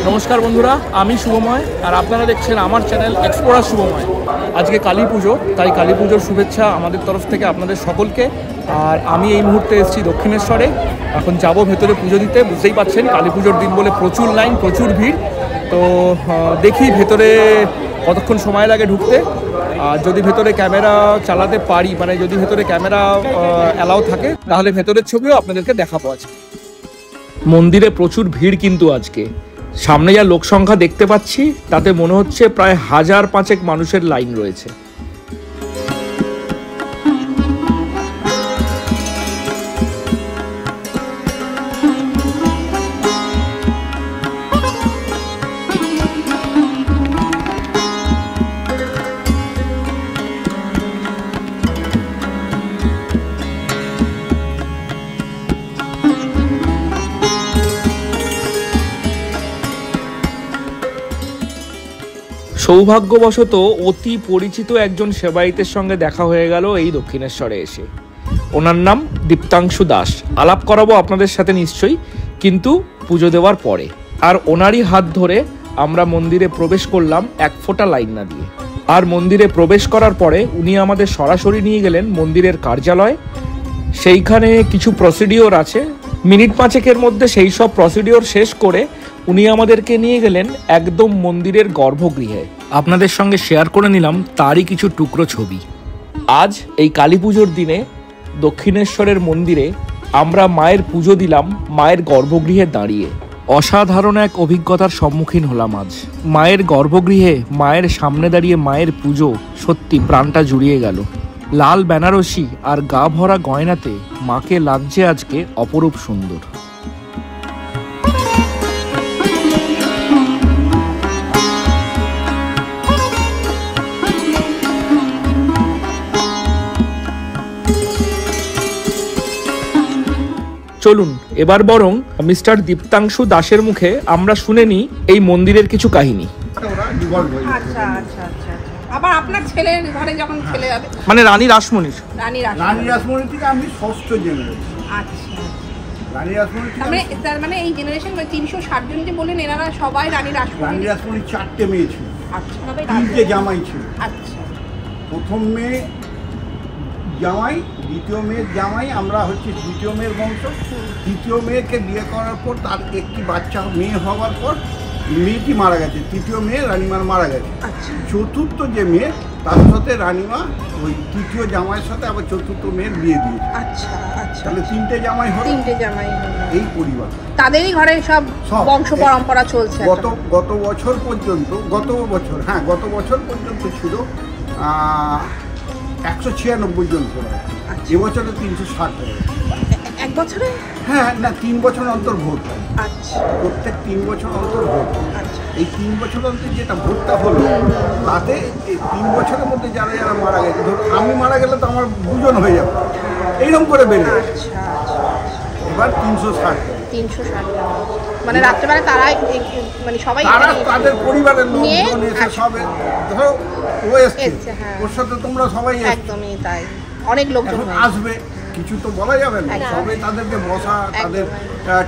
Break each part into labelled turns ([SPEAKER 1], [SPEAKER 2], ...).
[SPEAKER 1] নমস্কার বন্ধুরা, আমি শুভময় আর আপনারা দেখছেন আমার চ্যানেল এক্সপ্লোরার শুভময়। আজকে কালী পুজো, তাই কালী পুজোর শুভেচ্ছা আমাদের তরফ থেকে আপনাদের সকলকে। আর আমি এই মুহূর্তে এসেছি দক্ষিণেশ্বরে, এখন যাব ভেতরে পুজো দিতে। বুঝতেই পারছেন কালী পুজোর দিন বলে প্রচুর লাইন, প্রচুর ভিড়। তো দেখি ভেতরে কতক্ষণ সময় লাগে ঢুকতে। আর যদি ভেতরে ক্যামেরা চালাতে পারি, মানে যদি ভেতরে ক্যামেরা অ্যালাউ থাকে, তাহলে ভেতরের ছবিও আপনাদেরকে দেখাবো। আজকে মন্দিরে প্রচুর ভিড়, কিন্তু আজকে সামনে যা লোক সংখ্যা দেখতে পাচ্ছি তাতে মনে হচ্ছে প্রায় 1000-5 মানুষের লাইন রয়েছে। সৌভাগ্যবশত অতি পরিচিত একজন সেবায়িতের সঙ্গে দেখা হয়ে গেল এই দক্ষিণেশ্বরে এসে। ওনার নাম দীপ্তাংশু দাস। আলাপ করাবো আপনাদের সাথে নিশ্চয়ই, কিন্তু পুজো দেওয়ার পরে। আর ওনারই হাত ধরে আমরা মন্দিরে প্রবেশ করলাম এক ফোঁটা লাইন না দিয়ে। আর মন্দিরে প্রবেশ করার পরে উনি আমাদের সরাসরি নিয়ে গেলেন মন্দিরের কার্যালয়। সেইখানে কিছু প্রসিডিওর আছে, মিনিট 5 মধ্যে সেই সব প্রসিডিওর শেষ করে উনি আমাদেরকে নিয়ে গেলেন একদম মন্দিরের গর্ভগৃহে। আপনাদের সঙ্গে শেয়ার করে নিলাম তারই কিছু টুকরো ছবি। আজ এই কালী পুজোর দিনে দক্ষিণেশ্বরের মন্দিরে আমরা মায়ের পুজো দিলাম মায়ের গর্ভগৃহে দাঁড়িয়ে। অসাধারণ এক অভিজ্ঞতার সম্মুখীন হলাম আজ। মায়ের গর্ভগৃহে মায়ের সামনে দাঁড়িয়ে মায়ের পুজো সত্যি প্রাণটা জুড়িয়ে গেল। লাল বেনারসি আর গা ভরা গয়নাতে মাকে লাগছে আজকে অপরূপ সুন্দর। চলুন এবার বরং মিস্টার দীপ্তাংশু দাসের মুখে আমরা শুনে নিই এই মন্দিরের কিছু কাহিনী।
[SPEAKER 2] আচ্ছা আচ্ছা আচ্ছা। আবার আপনার ছেলের ঘরে যখন ছেলে যাবে,
[SPEAKER 1] মানে রানী রাসমণির
[SPEAKER 3] থেকে আমি ষষ্ঠ জেনারেশন।
[SPEAKER 2] আচ্ছা,
[SPEAKER 3] রানী রাসমণি
[SPEAKER 2] তার মানে এই জেনারেশন 360 জন যে বলেন, এনারা সবাই রানী রাসমণির
[SPEAKER 3] 4টে মেয়ে ছিল।
[SPEAKER 2] আচ্ছা,
[SPEAKER 3] 3টে জামাই ছিল।
[SPEAKER 2] আচ্ছা,
[SPEAKER 3] প্রথম মেয়ে জামাই, দ্বিতীয় মেয়ের জামাই, আমরা হচ্ছে দ্বিতীয় মেয়ের বংশ। তৃতীয় মেয়েকে বিয়ে করার পর তার একটি বাচ্চা মেয়ে হওয়ার পর মেয়েটি মারা গেছে, তৃতীয় মেয়ে রানীমার মারা গেছে। চতুর্থ যে মেয়ে তার সাথে রানীমা ওই তৃতীয় জামাইয়ের সাথে আবার চতুর্থ মেয়ের বিয়ে দিয়েছে।
[SPEAKER 2] আচ্ছা আচ্ছা।
[SPEAKER 3] তাহলে 3টে জামাই হলো,
[SPEAKER 2] 3টে জামাই
[SPEAKER 3] এই পরিবার,
[SPEAKER 2] তাদেরই ঘরে সব বংশ পরম্পরা চলছে।
[SPEAKER 3] গত বছর পর্যন্ত ছিল 196 জন ছিল। এবছরে 360 হয়ে গেছে।
[SPEAKER 2] এক বছরে?
[SPEAKER 3] হ্যাঁ, না 3 বছর অন্তর ভোট হয়।
[SPEAKER 2] আচ্ছা,
[SPEAKER 3] প্রত্যেক 3 বছর অন্তর ভোট।
[SPEAKER 2] আচ্ছা,
[SPEAKER 3] এই 3 বছর অন্তর যেটা ভোটটা হলো, তাতে এই 3 বছরের মধ্যে যারা যারা মারা গেছে, ধরুন আমি মারা গেলে তো আমার 2 জন হয়ে যাবে, এইরকম করে বেড়ে যাবে।
[SPEAKER 2] আচ্ছা,
[SPEAKER 3] এবার 360।
[SPEAKER 2] মানে রাত্রেবেলা তারা মানে সবাই
[SPEAKER 3] তাদের পরিবারের লোকজন এসে সবে ধরো ও এসছে, ওর সাথে তোমরা সবাই
[SPEAKER 2] একদমই তাই, অনেক লোকজন
[SPEAKER 3] আসবে, কিছু তো বলা যাবে না। সবাই তাদেরকে বসা, তাদের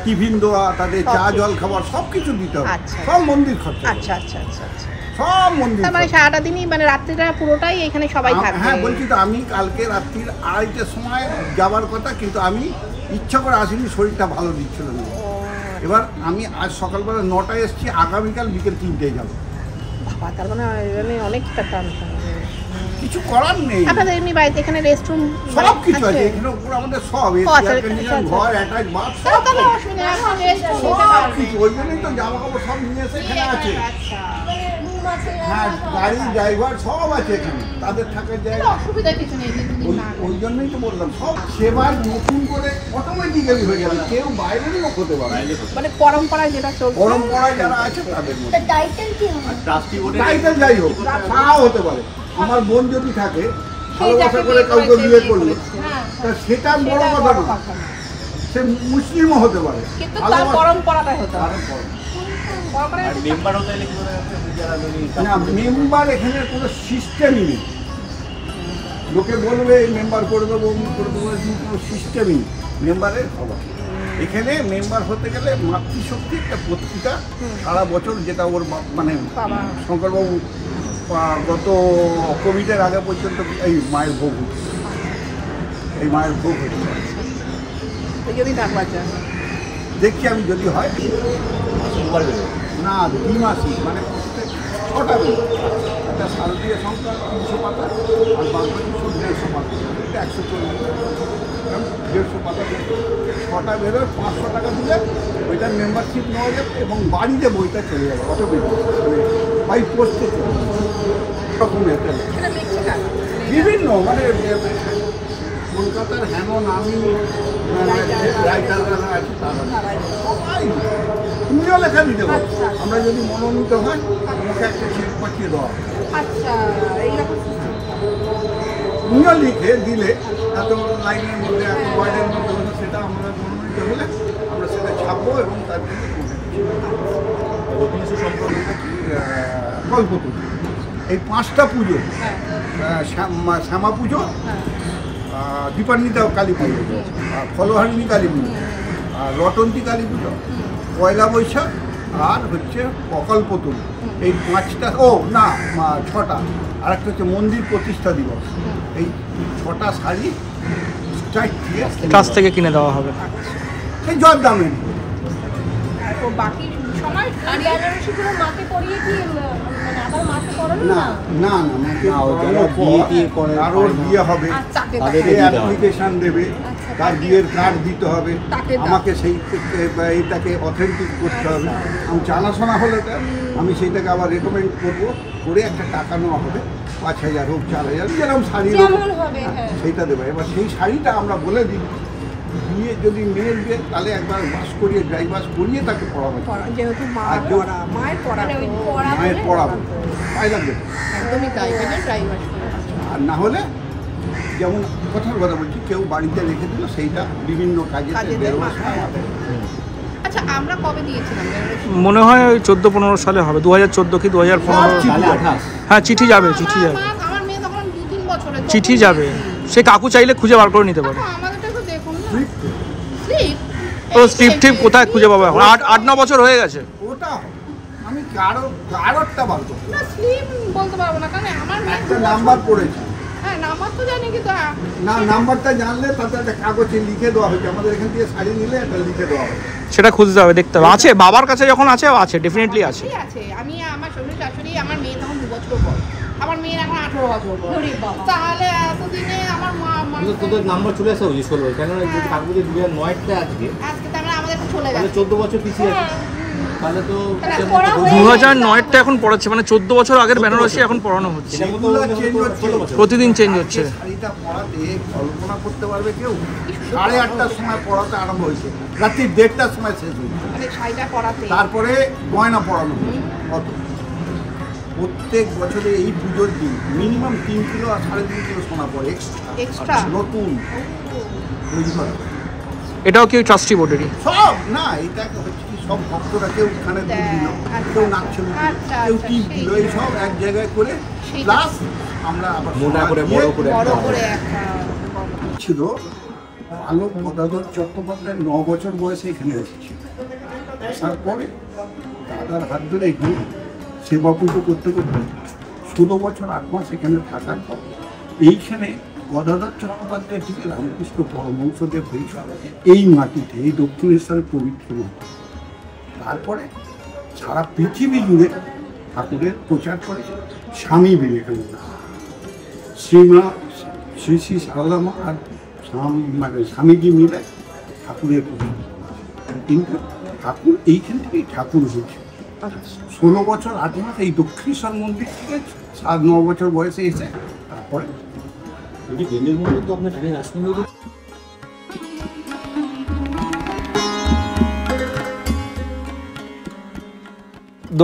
[SPEAKER 3] টিফিন দেওয়া, তাদের চা জল খাবার সব কিছু দিতে হবে, সব মন্দির খরচা।
[SPEAKER 2] আচ্ছা আচ্ছা আচ্ছা আচ্ছা,
[SPEAKER 3] সব মন্দির।
[SPEAKER 2] মানে সারাটা দিনই, মানে রাত্রিটা পুরোটাই এখানে সবাই থাকবে।
[SPEAKER 3] হ্যাঁ বলছি তো, আমি কালকে রাত্রির 2:30টার সময় যাবার কথা, কিন্তু আমি ইচ্ছা করে আসিনি, শরীরটা ভালো দিচ্ছিল না। এবার আমি আজ সকালবেলা 9টায় এসেছি, আগামীকাল বিকেল 3টায় যাবো।
[SPEAKER 2] বাবা, তার মানে অনেকটা টান।
[SPEAKER 3] কিছু করার নেই।
[SPEAKER 2] আপনাদের এমনি বাড়িতে এখানে রেস্টরুম
[SPEAKER 3] সব কিছু আছে, এখানে পুরো আমাদের সব এয়ার কন্ডিশন ঘর, অ্যাটাচ বাথ, সব কিছু। ওই জন্যই তো জামা কাপড় সব নিয়ে এসে এখানে আছে। হ্যাঁ, গাড়ি ড্রাইভার সব আছে এখানে, তাদের থাকার জায়গা,
[SPEAKER 2] অসুবিধা কিছু নেই।
[SPEAKER 3] ওই জন্যই তো বললাম, সব সেবার নতুন করে অটোমেটিক্যালি হয়ে যাবে, কেউ বাইরের লোক হতে পারে।
[SPEAKER 2] মানে পরম্পরায় যেটা চলছে,
[SPEAKER 3] পরম্পরায় যারা আছে তাদের মধ্যে
[SPEAKER 4] টাইটেল কি হবে?
[SPEAKER 3] টাইটেল যাই হোক, তাও হতে পারে। আমার বোন যদি থাকে, ভালোবাসা করে কাউকে বিয়ে করলো, তা সেটা বড় কথা না, সে মুসলিমও হতে পারে,
[SPEAKER 2] কিন্তু তার পরম্পরাটাই হতে পারে।
[SPEAKER 3] না, মেম্বার এখানে কোনো সিস্টেমই নেই। লোকে বলবে মেম্বার করে দেবো, কোনো সিস্টেমই নেই মেম্বারের খবর। এখানে মেম্বার হতে গেলে মাতৃশক্তি একটা পত্রিকা সারা বছর, যেটা ওর মানে শঙ্করবাবু গত কোভিডের আগে পর্যন্ত এই মায়ের ভোগ হচ্ছে, এই মায়ের ভোগ হচ্ছে।
[SPEAKER 2] যদি থাকবার চান
[SPEAKER 3] দেখছি আমি যদি হয় না 2 মাসই, মানে প্রত্যেক 6টা বেরো, একটা শারদীয় সংখ্যা 300 পাতা আর বাকি 150 পাতা, এটা 140 150 পাতা, 6টা বেরোয় 500 টাকা দিলে ওইটার মেম্বারশিপ নেওয়া যাবে এবং বাড়িতে বইটা চলে যাবে অটোমেটিক, মানে বাই পোস্টে চলে যাবে রকমের বিভিন্ন, মানে কলকাতার হেন নামি রাইটাররা আছে তারা সবাই তুমিও লেখা দিতে পারো। আমরা যদি মনোনীত হয় তোমাকে একটা চেক পাঠিয়ে দেওয়া হবে, তুমিও লিখে দিলে এত লাইনের মধ্যে এত ওয়ার্ডের মধ্যে হলে সেটা আমরা মনোনীত হলে আমরা সেটা ছাপবো এবং তার জন্য কল্পতরু এই 5টা পুজো, শ্যামা পুজো, দীপান্বিতা কালী পুজো, ফলহারিণী কালী পুজো, আর রটন্তী কালী পুজো, পয়লা বৈশাখ, আর হচ্ছে কল্পতরু, এই 5টা, ও না 6টা, আর একটা হচ্ছে মন্দির প্রতিষ্ঠা দিবস। এই 6টা শাড়ি স্ট্রাইক দিয়ে
[SPEAKER 1] কাছ থেকে কিনে দেওয়া হবে,
[SPEAKER 3] সেই জর দামে।
[SPEAKER 2] বাকি সময়
[SPEAKER 3] না না না, কারোর বিয়ে হবে অ্যাপ্লিকেশন দেবে, তার বিয়ের কার্ড দিতে হবে, আমাকে সেই এইটাকে অথেন্টিক করতে হবে। আমি জানাশোনা হলে আমি সেইটাকে আবার রেকমেন্ড করবো, করে একটা টাকা নেওয়া হবে, 5,000 হোক 4,000, যেরকম শাড়ি সেইটা দেবে। এবার সেই শাড়িটা আমরা বলে দিই, বিয়ে যদি মেয়ের বিয়ে তাহলে একবার বাস করিয়ে, ড্রাই বাস করিয়ে তাকে পড়াবো,
[SPEAKER 2] যেহেতু মায়ের
[SPEAKER 3] পড়াবো, তাই লাগবে। আর না হলে যেমন কথার কথা বলছি, কেউ বাড়িতে রেখে দিল, সেইটা বিভিন্ন কাজে বেরোবার সময়।
[SPEAKER 2] আচ্ছা, আমরা কবে দিয়েছিলাম
[SPEAKER 1] মনে হয় ওই 14-15 সালে হবে, 2014 কি 2015। হ্যাঁ, চিঠি যাবে, চিঠি যাবে,
[SPEAKER 2] আমার মেয়ে তখন 2-3 বছরের,
[SPEAKER 1] চিঠি যাবে। সে কাকু চাইলে খুঁজে বার করে নিতে পারে।
[SPEAKER 2] আমাদেরটা তো দেখুন না,
[SPEAKER 1] তো স্লিপ কোথায় খুঁজে পাবো এখন? 8-9 বছর হয়ে গেছে।
[SPEAKER 3] ওটা আমি কারোরটা বার করতে
[SPEAKER 2] না, স্লিপ বলতে পারবো না, কারণ আমার মেয়ে
[SPEAKER 3] একটা নাম্বার পড়েছে।
[SPEAKER 2] হ্যাঁ, নাম্বার তো জানি, কিন্তু
[SPEAKER 3] না, নাম্বারটা জানলে তাতে একটা কাগজে লিখে দেওয়া হয়েছে, আমাদের এখান থেকে শাড়ি নিলে একটা লিখে দেওয়া হবে,
[SPEAKER 1] সেটা খুঁজতে হবে, দেখতে হবে। আছে বাবার কাছে, যখন আছে ডেফিনেটলি আছে।
[SPEAKER 2] আমি আমার শ্বশুর শাশুড়ি, আমার মেয়ে তখন 2 বছর পর, আমার মেয়ের এখন 18 বছর পর, তাহলে এতদিনে আমার মা
[SPEAKER 4] তোদের নাম্বার চলে আসা উচিত ছিল, কেন কাকুদের 2009টা আজকে
[SPEAKER 2] তাহলে আমাদের চলে গেছে,
[SPEAKER 4] 14 বছর পিছিয়ে আছে। তাহলে তো
[SPEAKER 1] 2009টা এখন পড়াচ্ছে, মানে 14 বছর আগের বেনারসি এখন পড়ানো হচ্ছে, প্রতিদিন চেঞ্জ হচ্ছে।
[SPEAKER 3] শাড়িটা পড়াতে কল্পনা করতে পারবে কেউ? 8:30টার সময় পড়াতে আরম্ভ হয়েছে, রাত্রি 1:30টার সময় শেষ হয়েছে,
[SPEAKER 2] মানে শাড়িটা পরাতে,
[SPEAKER 3] তারপরে গয়না পড়ানো হয়েছে। কত প্রত্যেক বছরে এই পুজোর দিন মিনিমাম 3 কিলো আর 3.5 কিলো সোনা পড়ে এক্সট্রা, নতুন তৈরি করা।
[SPEAKER 1] এটাও কি ট্রাস্টি বোর্ডেরই?
[SPEAKER 3] সব না, এটা হচ্ছে কি, সব ভক্তরা কেউ ওখানে দুধ দিল, কেউ নাকছবি, কেউ টিপ দিল, এই সব এক জায়গায় করে, প্লাস আমরা আবার
[SPEAKER 4] মোটা করে বড় করে
[SPEAKER 2] একটা
[SPEAKER 3] ছিল। আলোক গদাধর চট্টোপাধ্যায় 9 বছর বয়সে এখানে এসেছিল, তারপরে দাদার হাত ধরে এখানে সেবা পুজো করতে করতে 16 বছর 8 মাস এখানে থাকার পর এইখানে গদাধর চট্টোপাধ্যায় থেকে রামকৃষ্ণ পরমহংসদেব হয়েছিল এই মাটিতে, এই দক্ষিণেশ্বরের পবিত্র মাটি। তারপরে সারা পৃথিবী জুড়ে ঠাকুরের প্রচার করেছে স্বামী বিবেকানন্দ, শ্রী শ্রী সারদা মা আর মানে স্বামীজি মিলে ঠাকুরের প্রচার। কিন্তু ঠাকুর এইখান থেকেই ঠাকুর হয়েছে। 16 বছর 8 মাস এই দক্ষিণেশ্বর মন্দির থেকে 7-9 বছর বয়সে এসে তারপরে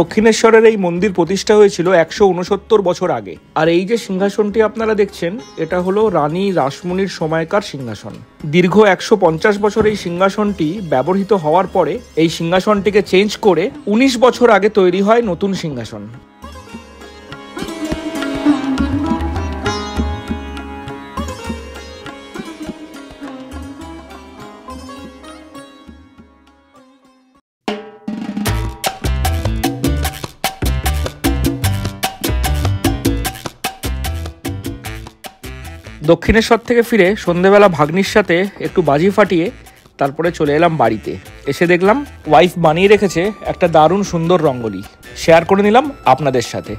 [SPEAKER 1] দক্ষিণেশ্বরের এই মন্দির প্রতিষ্ঠা হয়েছিল 169 বছর আগে। আর এই যে সিংহাসনটি আপনারা দেখছেন, এটা হলো রানী রাসমণির সময়কার সিংহাসন। দীর্ঘ 150 বছর এই সিংহাসনটি ব্যবহৃত হওয়ার পরে এই সিংহাসনটিকে চেঞ্জ করে 19 বছর আগে তৈরি হয় নতুন সিংহাসন। দক্ষিণেশ্বর থেকে ফিরে সন্ধেবেলা ভাগ্নির সাথে একটু বাজি ফাটিয়ে তারপরে চলে এলাম বাড়িতে। এসে দেখলাম ওয়াইফ বানিয়ে রেখেছে একটা দারুণ সুন্দর রঙ্গোলি, শেয়ার করে নিলাম আপনাদের সাথে।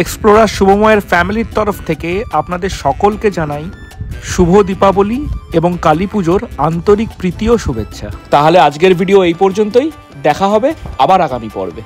[SPEAKER 1] এক্সপ্লোরার শুভময়ের ফ্যামিলির তরফ থেকে আপনাদের সকলকে জানাই শুভ দীপাবলি এবং কালী পুজোর আন্তরিক প্রীতি ও শুভেচ্ছা। তাহলে আজকের ভিডিও এই পর্যন্তই, দেখা হবে আবার আগামী পর্বে।